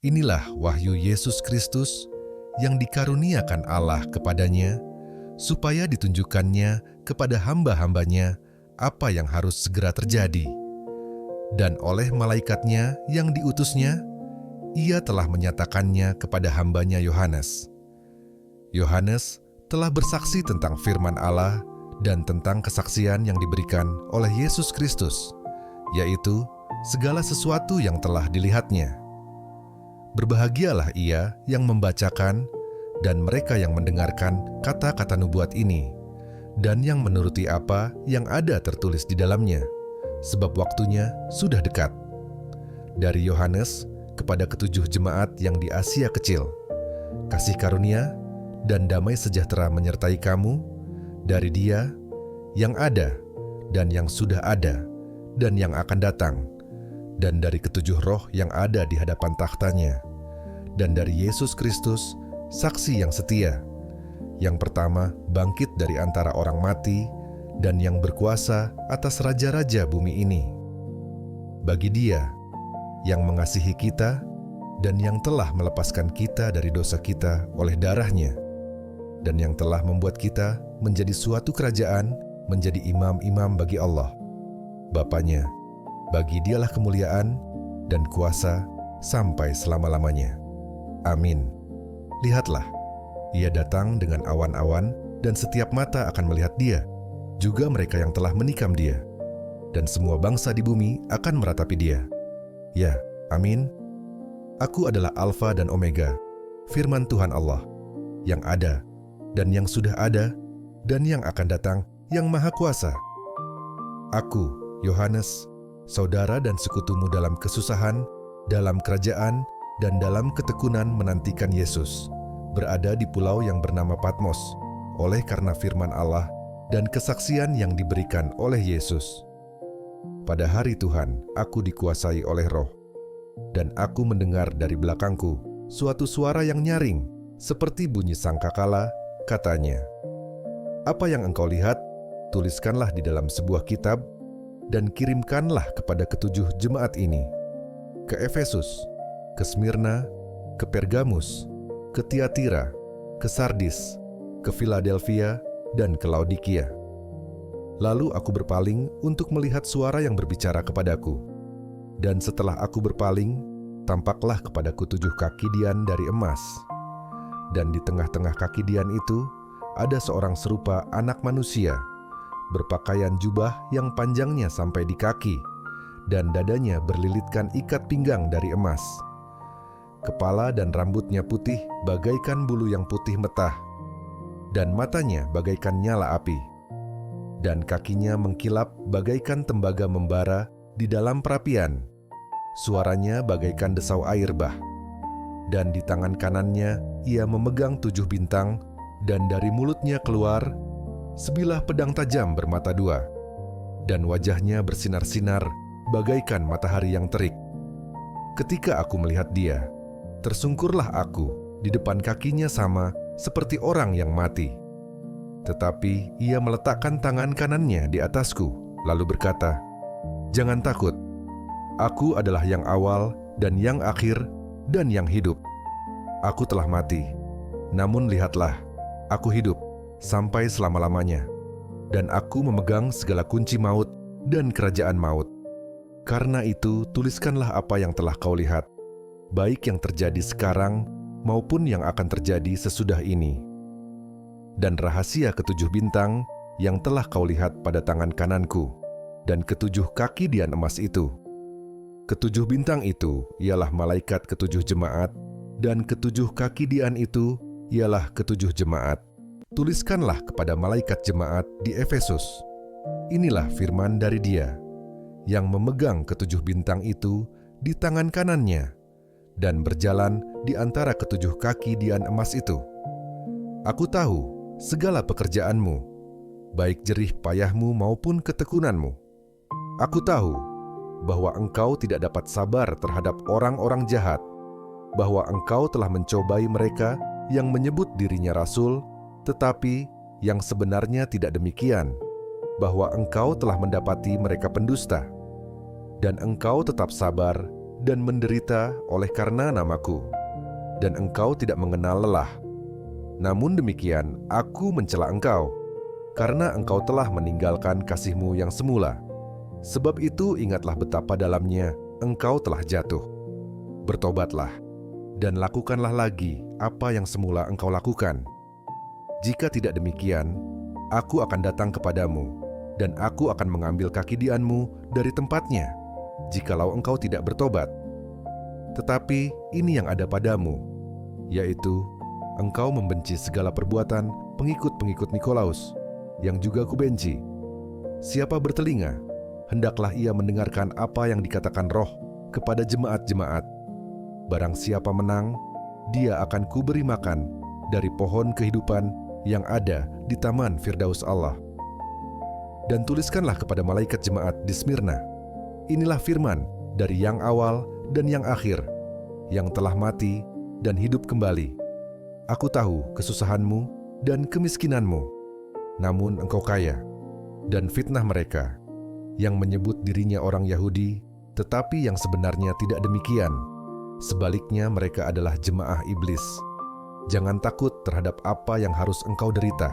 Inilah wahyu Yesus Kristus yang dikaruniakan Allah kepadanya, supaya ditunjukkannya kepada hamba-hambanya apa yang harus segera terjadi. Dan oleh malaikatnya yang diutusnya, ia telah menyatakannya kepada hambanya Yohanes. Yohanes telah bersaksi tentang firman Allah dan tentang kesaksian yang diberikan oleh Yesus Kristus, yaitu segala sesuatu yang telah dilihatnya. Berbahagialah ia yang membacakan dan mereka yang mendengarkan kata-kata nubuat ini, dan yang menuruti apa yang ada tertulis di dalamnya, sebab waktunya sudah dekat. Dari Yohanes kepada ketujuh jemaat yang di Asia Kecil, kasih karunia dan damai sejahtera menyertai kamu dari Dia yang ada dan yang sudah ada dan yang akan datang, dan dari ketujuh roh yang ada di hadapan takhta-Nya, dan dari Yesus Kristus, saksi yang setia, yang pertama bangkit dari antara orang mati, dan yang berkuasa atas raja-raja bumi ini. Bagi Dia yang mengasihi kita, dan yang telah melepaskan kita dari dosa kita oleh darah-Nya, dan yang telah membuat kita menjadi suatu kerajaan, menjadi imam-imam bagi Allah, Bapa-Nya. Bagi Dialah kemuliaan dan kuasa sampai selama-lamanya. Amin. Lihatlah, Ia datang dengan awan-awan, dan setiap mata akan melihat Dia, juga mereka yang telah menikam Dia, dan semua bangsa di bumi akan meratapi Dia. Ya, amin. Aku adalah Alfa dan Omega, firman Tuhan Allah, yang ada, dan yang sudah ada, dan yang akan datang, yang Maha Kuasa. Aku, Yohanes, saudara dan sekutumu dalam kesusahan, dalam kerajaan, dan dalam ketekunan menantikan Yesus, berada di pulau yang bernama Patmos, oleh karena firman Allah dan kesaksian yang diberikan oleh Yesus. Pada hari Tuhan, aku dikuasai oleh Roh, dan aku mendengar dari belakangku suatu suara yang nyaring, seperti bunyi sangkakala, katanya, "Apa yang engkau lihat, tuliskanlah di dalam sebuah kitab, dan kirimkanlah kepada ketujuh jemaat ini, ke Efesus, ke Smyrna, ke Pergamus, ke Tiatira, ke Sardis, ke Philadelphia, dan ke Laodikia." Lalu aku berpaling untuk melihat suara yang berbicara kepadaku. Dan setelah aku berpaling, tampaklah kepadaku 7 kaki dian dari emas. Dan di tengah-tengah kaki dian itu, ada seorang serupa anak manusia, berpakaian jubah yang panjangnya sampai di kaki, dan dadanya berlilitkan ikat pinggang dari emas. Kepala dan rambutnya putih bagaikan bulu yang putih metah, dan matanya bagaikan nyala api, dan kakinya mengkilap bagaikan tembaga membara di dalam perapian. Suaranya bagaikan desau air bah. Dan di tangan kanannya ia memegang 7 bintang, dan dari mulutnya keluar sebilah pedang tajam bermata 2, dan wajahnya bersinar-sinar bagaikan matahari yang terik. Ketika aku melihat Dia, tersungkurlah aku di depan kakinya sama seperti orang yang mati. Tetapi Ia meletakkan tangan kanannya di atasku, lalu berkata, "Jangan takut, aku adalah yang awal dan yang akhir dan yang hidup. Aku telah mati, namun lihatlah, aku hidup sampai selama-lamanya, dan aku memegang segala kunci maut dan kerajaan maut. Karena itu tuliskanlah apa yang telah kau lihat, baik yang terjadi sekarang maupun yang akan terjadi sesudah ini. Dan rahasia ketujuh bintang yang telah kau lihat pada tangan kananku, dan ketujuh kaki dian emas itu. Ketujuh bintang itu ialah malaikat ketujuh jemaat, dan ketujuh kaki dian itu ialah ketujuh jemaat. Tuliskanlah kepada malaikat jemaat di Efesus, inilah firman dari Dia, yang memegang ketujuh bintang itu di tangan kanannya, dan berjalan di antara ketujuh kaki dian emas itu. Aku tahu segala pekerjaanmu, baik jerih payahmu maupun ketekunanmu. Aku tahu bahwa engkau tidak dapat sabar terhadap orang-orang jahat, bahwa engkau telah mencobai mereka yang menyebut dirinya rasul, tetapi yang sebenarnya tidak demikian, bahwa engkau telah mendapati mereka pendusta, dan engkau tetap sabar dan menderita oleh karena namaku, dan engkau tidak mengenal lelah. Namun demikian, aku mencela engkau, karena engkau telah meninggalkan kasih-Mu yang semula. Sebab itu ingatlah betapa dalamnya engkau telah jatuh. Bertobatlah, dan lakukanlah lagi apa yang semula engkau lakukan. Jika tidak demikian, aku akan datang kepadamu, dan aku akan mengambil kaki dianmu dari tempatnya, jikalau engkau tidak bertobat. Tetapi ini yang ada padamu, yaitu engkau membenci segala perbuatan pengikut-pengikut Nikolaus, yang juga kubenci. Siapa bertelinga, hendaklah ia mendengarkan apa yang dikatakan Roh kepada jemaat-jemaat. Barang siapa menang, dia akan kuberi makan dari pohon kehidupan yang ada di taman Firdaus Allah. Dan tuliskanlah kepada malaikat jemaat di Smyrna, inilah firman dari yang awal dan yang akhir, yang telah mati dan hidup kembali. Aku tahu kesusahanmu dan kemiskinanmu, namun engkau kaya, dan fitnah mereka yang menyebut dirinya orang Yahudi, tetapi yang sebenarnya tidak demikian. Sebaliknya mereka adalah jemaah iblis. Jangan takut terhadap apa yang harus engkau derita.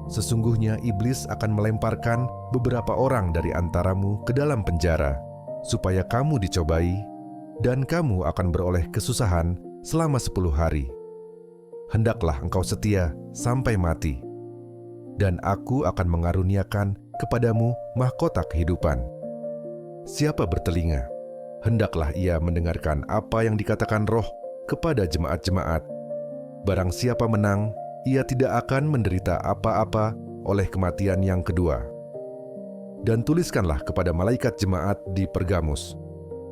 Sesungguhnya iblis akan melemparkan beberapa orang dari antaramu ke dalam penjara, supaya kamu dicobai, dan kamu akan beroleh kesusahan selama 10 hari. Hendaklah engkau setia sampai mati, dan aku akan mengaruniakan kepadamu mahkota kehidupan. Siapa bertelinga, hendaklah ia mendengarkan apa yang dikatakan Roh kepada jemaat-jemaat. Barang siapa menang, ia tidak akan menderita apa-apa oleh kematian yang kedua. Dan tuliskanlah kepada malaikat jemaat di Pergamus,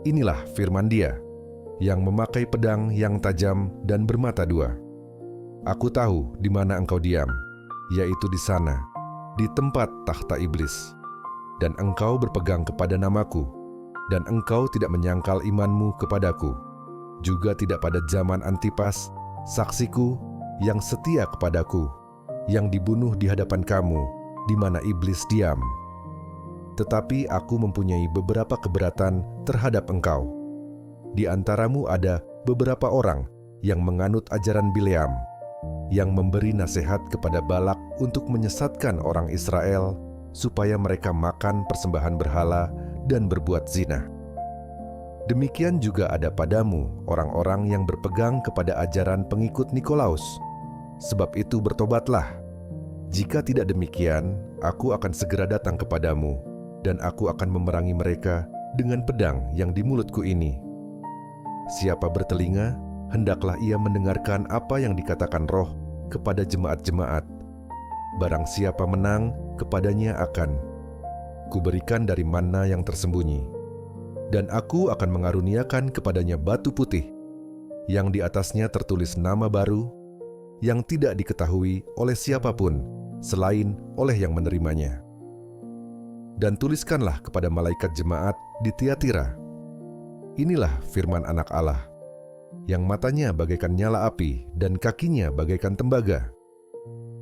inilah firman Dia, yang memakai pedang yang tajam dan bermata dua. Aku tahu di mana engkau diam, yaitu di sana, di tempat tahta iblis. Dan engkau berpegang kepada namaku, dan engkau tidak menyangkal imanmu kepadaku, juga tidak pada zaman Antipas, saksiku yang setia kepadaku, yang dibunuh di hadapan kamu, di mana iblis diam. Tetapi aku mempunyai beberapa keberatan terhadap engkau. Di antaramu ada beberapa orang yang menganut ajaran Bileam, yang memberi nasihat kepada Balak untuk menyesatkan orang Israel, supaya mereka makan persembahan berhala dan berbuat zina. Demikian juga ada padamu orang-orang yang berpegang kepada ajaran pengikut Nikolaus. Sebab itu bertobatlah. Jika tidak demikian, aku akan segera datang kepadamu, dan aku akan memerangi mereka dengan pedang yang di mulutku ini. Siapa bertelinga, hendaklah ia mendengarkan apa yang dikatakan Roh kepada jemaat-jemaat. Barang siapa menang, kepadanya akan kuberikan dari manna yang tersembunyi, dan aku akan mengaruniakan kepadanya batu putih, yang di atasnya tertulis nama baru, yang tidak diketahui oleh siapapun selain oleh yang menerimanya. Dan tuliskanlah kepada malaikat jemaat di Tiatira, inilah firman Anak Allah, yang matanya bagaikan nyala api dan kakinya bagaikan tembaga.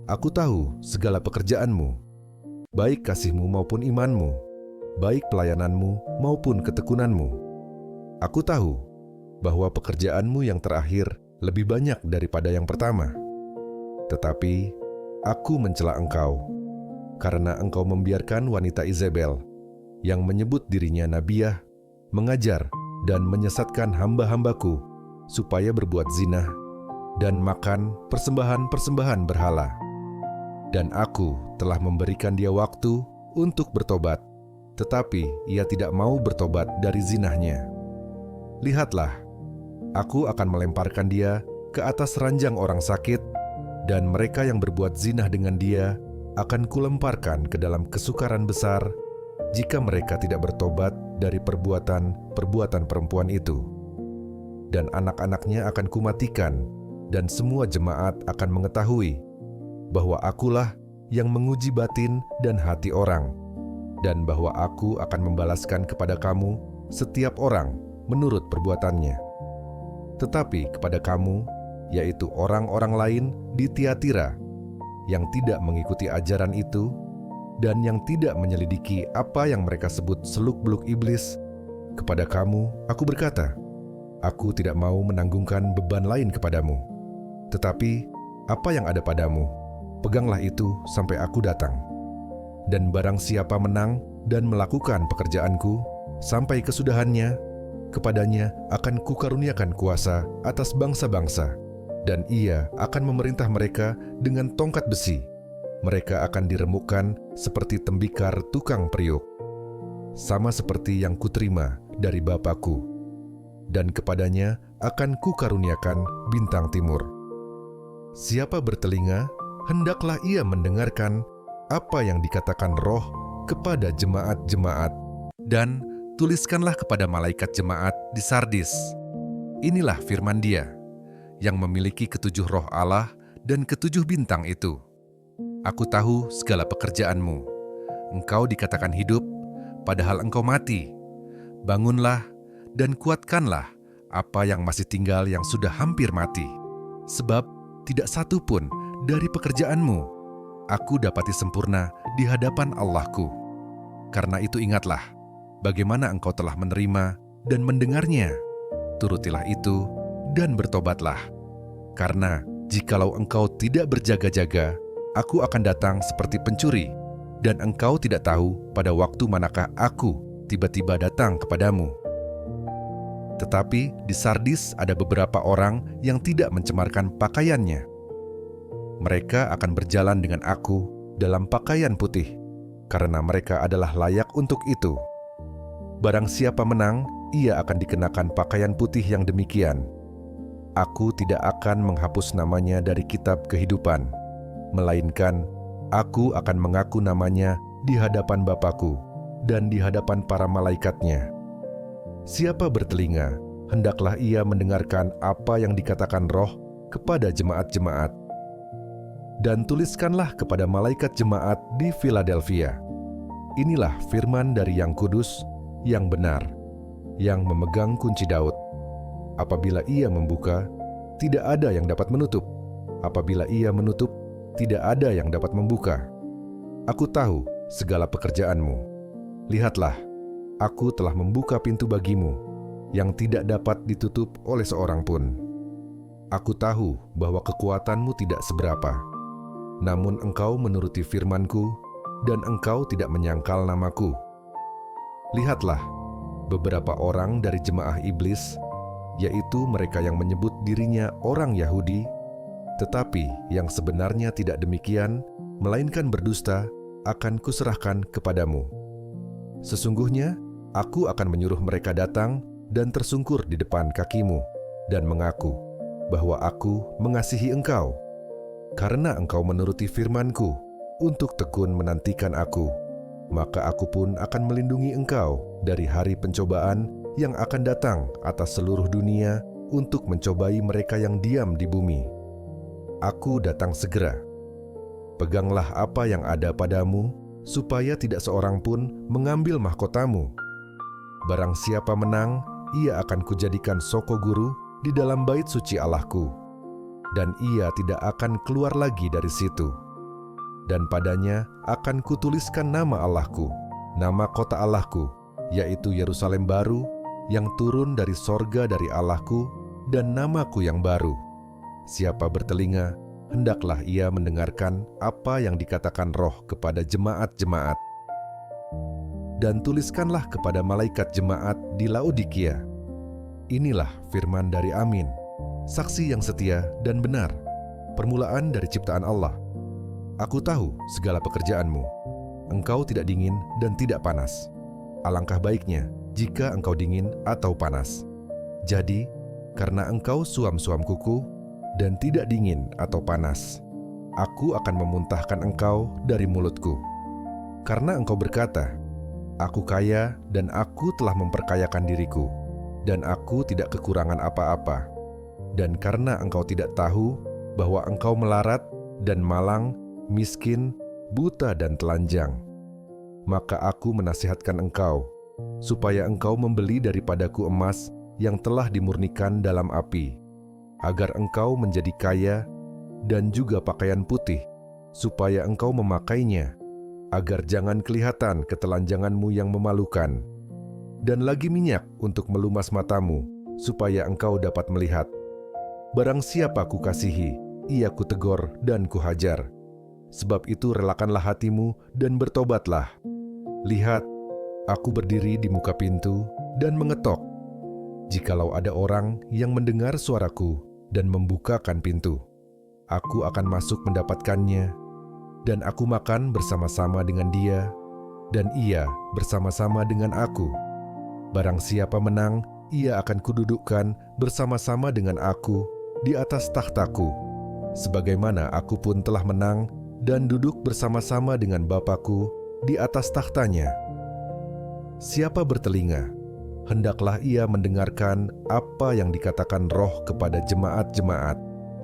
Aku tahu segala pekerjaanmu, baik kasihmu maupun imanmu, baik pelayananmu maupun ketekunanmu. Aku tahu bahwa pekerjaanmu yang terakhir lebih banyak daripada yang pertama. Tetapi aku mencela engkau, karena engkau membiarkan wanita Izebel, yang menyebut dirinya nabiah, mengajar dan menyesatkan hamba-hambaku, supaya berbuat zina dan makan persembahan-persembahan berhala. Dan aku telah memberikan dia waktu untuk bertobat, tetapi ia tidak mau bertobat dari zinahnya. Lihatlah, aku akan melemparkan dia ke atas ranjang orang sakit, dan mereka yang berbuat zinah dengan dia akan kulemparkan ke dalam kesukaran besar jika mereka tidak bertobat dari perbuatan-perbuatan perempuan itu. Dan anak-anaknya akan kumatikan, dan semua jemaat akan mengetahui bahwa akulah yang menguji batin dan hati orang, dan bahwa aku akan membalaskan kepada kamu setiap orang menurut perbuatannya. Tetapi kepada kamu, yaitu orang-orang lain di Tiatira, yang tidak mengikuti ajaran itu, dan yang tidak menyelidiki apa yang mereka sebut seluk-beluk iblis, Kepada kamu, aku berkata, aku tidak mau menanggungkan beban lain kepadamu. Tetapi, apa yang ada padamu, peganglah itu sampai aku datang. Dan barang siapa menang dan melakukan pekerjaanku sampai kesudahannya, kepadanya akan kukaruniakan kuasa atas bangsa-bangsa, dan ia akan memerintah mereka dengan tongkat besi. Mereka akan diremukkan seperti tembikar tukang periuk, sama seperti yang kuterima dari Bapakku. Dan kepadanya akan kukaruniakan bintang timur. Siapa bertelinga, hendaklah ia mendengarkan apa yang dikatakan Roh kepada jemaat-jemaat. Dan tuliskanlah kepada malaikat jemaat di Sardis. Inilah firman Dia, yang memiliki ketujuh roh Allah dan ketujuh bintang itu. Aku tahu segala pekerjaanmu. Engkau dikatakan hidup, padahal engkau mati. Bangunlah dan kuatkanlah apa yang masih tinggal yang sudah hampir mati. Sebab tidak satu pun dari pekerjaanmu aku dapati sempurna di hadapan Allahku. Karena itu ingatlah bagaimana engkau telah menerima dan mendengarnya. Turutilah itu dan bertobatlah. Karena jikalau engkau tidak berjaga-jaga, aku akan datang seperti pencuri, dan engkau tidak tahu pada waktu manakah aku tiba-tiba datang kepadamu. Tetapi di Sardis ada beberapa orang yang tidak mencemarkan pakaiannya. Mereka akan berjalan dengan aku dalam pakaian putih, karena mereka adalah layak untuk itu. Barang siapa menang, ia akan dikenakan pakaian putih yang demikian. Aku tidak akan menghapus namanya dari kitab kehidupan, melainkan aku akan mengaku namanya di hadapan Bapakku dan di hadapan para malaikatnya. Siapa bertelinga, hendaklah ia mendengarkan apa yang dikatakan Roh kepada jemaat-jemaat. Dan tuliskanlah kepada malaikat jemaat di Philadelphia. Inilah firman dari Yang Kudus, yang benar, yang memegang kunci Daud. Apabila ia membuka, tidak ada yang dapat menutup. Apabila ia menutup, tidak ada yang dapat membuka. Aku tahu segala pekerjaanmu. Lihatlah, aku telah membuka pintu bagimu, yang tidak dapat ditutup oleh seorang pun. Aku tahu bahwa kekuatanmu tidak seberapa, namun engkau menuruti firmanku, dan engkau tidak menyangkal namaku. Lihatlah, beberapa orang dari jemaah iblis, yaitu mereka yang menyebut dirinya orang Yahudi, tetapi yang sebenarnya tidak demikian, melainkan berdusta, akan kuserahkan kepadamu. Sesungguhnya, aku akan menyuruh mereka datang dan tersungkur di depan kakimu, dan mengaku bahwa aku mengasihi engkau, karena engkau menuruti firmanku untuk tekun menantikan aku. Maka aku pun akan melindungi engkau dari hari pencobaan yang akan datang atas seluruh dunia untuk mencobai mereka yang diam di bumi. Aku datang segera. Peganglah apa yang ada padamu, supaya tidak seorang pun mengambil mahkotamu. Barang siapa menang, ia akan kujadikan soko guru di dalam bait suci Allahku, dan ia tidak akan keluar lagi dari situ. Dan padanya akan kutuliskan nama Allahku, nama kota Allahku, yaitu Yerusalem baru, yang turun dari sorga dari Allahku, dan namaku yang baru. Siapa bertelinga, hendaklah ia mendengarkan apa yang dikatakan Roh kepada jemaat-jemaat. Dan tuliskanlah kepada malaikat jemaat di Laodikia. Inilah firman dari Amin, saksi yang setia dan benar, permulaan dari ciptaan Allah. Aku tahu segala pekerjaanmu. Engkau tidak dingin dan tidak panas. Alangkah baiknya jika engkau dingin atau panas. Jadi, karena engkau suam-suam kuku dan tidak dingin atau panas, aku akan memuntahkan engkau dari mulutku. Karena engkau berkata, aku kaya dan aku telah memperkayakan diriku, dan aku tidak kekurangan apa-apa. Dan karena engkau tidak tahu bahwa engkau melarat dan malang, miskin, buta dan telanjang, maka aku menasihatkan engkau, supaya engkau membeli daripadaku emas yang telah dimurnikan dalam api, agar engkau menjadi kaya, dan juga pakaian putih, supaya engkau memakainya, agar jangan kelihatan ketelanjanganmu yang memalukan, dan lagi minyak untuk melumas matamu, supaya engkau dapat melihat. Barang siapa kukasihi, ia kutegur dan kuhajar. Sebab itu relakanlah hatimu dan bertobatlah. Lihat, aku berdiri di muka pintu dan mengetok. Jikalau ada orang yang mendengar suaraku dan membukakan pintu, aku akan masuk mendapatkannya, dan aku makan bersama-sama dengan dia, dan ia bersama-sama dengan aku. Barang siapa menang, ia akan kududukkan bersama-sama dengan aku di atas takhtaku, sebagaimana aku pun telah menang dan duduk bersama-sama dengan Bapa-Ku di atas takhtanya. Siapa bertelinga, hendaklah ia mendengarkan apa yang dikatakan Roh kepada jemaat-jemaat.